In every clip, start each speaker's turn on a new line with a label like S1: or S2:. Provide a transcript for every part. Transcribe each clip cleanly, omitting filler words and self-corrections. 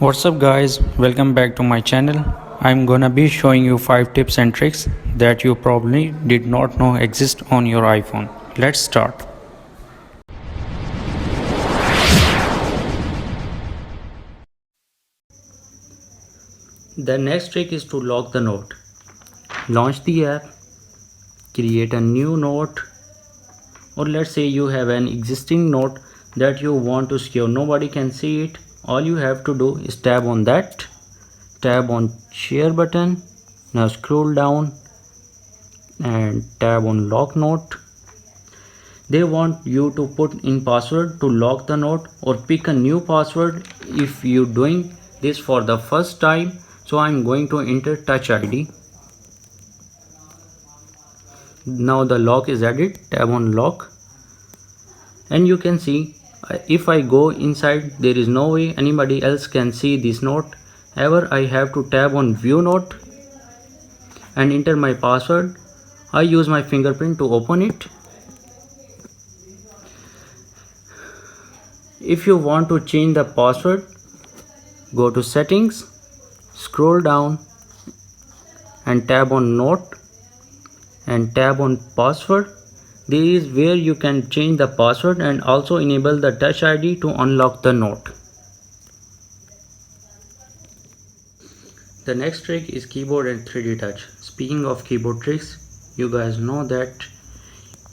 S1: What's up guys, welcome back to my channel. I'm gonna be showing you 5 tips and tricks that you probably did not know exist on your iPhone. Let's start. The next trick is to lock the note. Launch the app, create a new note, or let's say you have an existing note that you want to secure. Nobody can see it. All you have to do is tap on that, tap on share button. Now scroll down and tap on lock note. They want you to put in password to lock the note or pick a new password if you're doing this for the first time. So I'm going to enter touch ID. Now the lock is added. Tap on lock and you can see if I go inside, there is no way anybody else can see this note. However, I have to tap on view note and enter my password. I use my fingerprint to open it. If you want to change the password, go to settings, scroll down and tap on note and tap on password. This is where you can change the password and also enable the touch ID to unlock the note. The next trick is keyboard and 3D touch. Speaking of keyboard tricks, you guys know that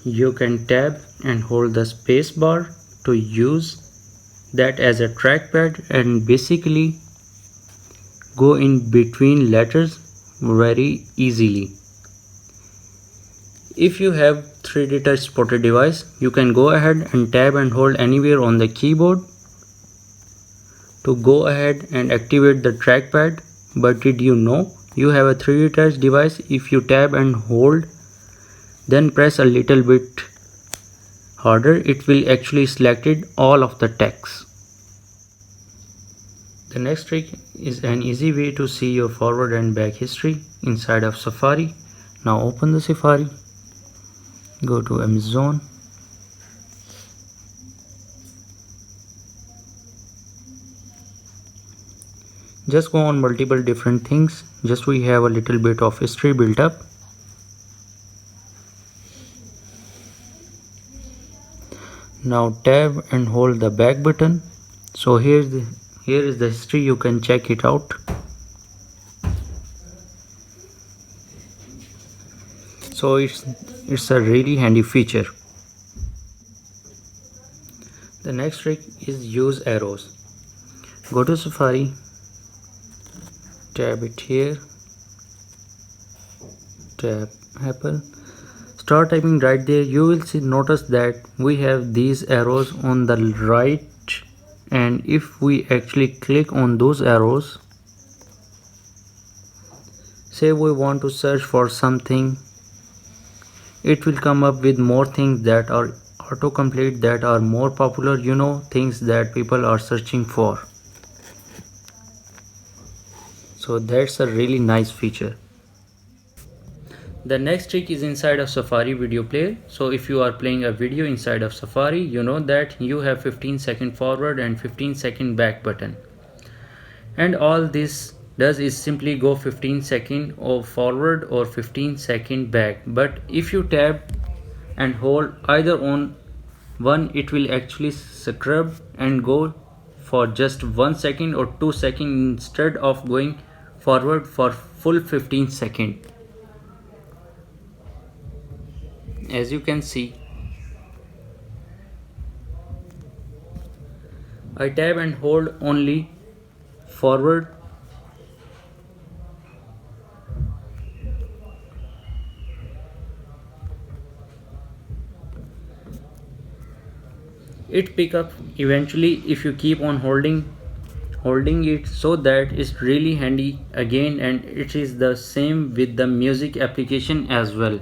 S1: you can tap and hold the space bar to use that as a trackpad and basically go in between letters very easily. If you have 3D touch supported device, you can go ahead and tap and hold anywhere on the keyboard to go ahead and activate the trackpad. But did you know you have a 3D touch device? If you tap and hold, then press a little bit harder, it will actually select all of the text. The next trick is an easy way to see your forward and back history inside of Safari. Now open the Safari, go to Amazon, just go on multiple different things, just we have a little bit of history built up. Now tap and hold the back button. So here is the history, you can check it out. So it's a really handy feature. The next trick is use arrows. Go to Safari, tap it here, tap Apple, start typing right there. You will notice that we have these arrows on the right, and if we actually click on those arrows, say we want to search for something, it will come up with more things that are autocomplete, that are more popular, things that people are searching for. So that's a really nice feature. The next trick is inside of Safari video player. So if you are playing a video inside of Safari, you know that you have 15-second forward and 15-second back button. And all this does is simply go 15-second or forward or 15-second back. But if you tap and hold either on one, it will actually scrub and go for just 1 second or 2 seconds instead of going forward for full 15 seconds. As you can see, I tap and hold only forward, it pick up eventually if you keep on holding it. So that is really handy again, and it is the same with the music application as well.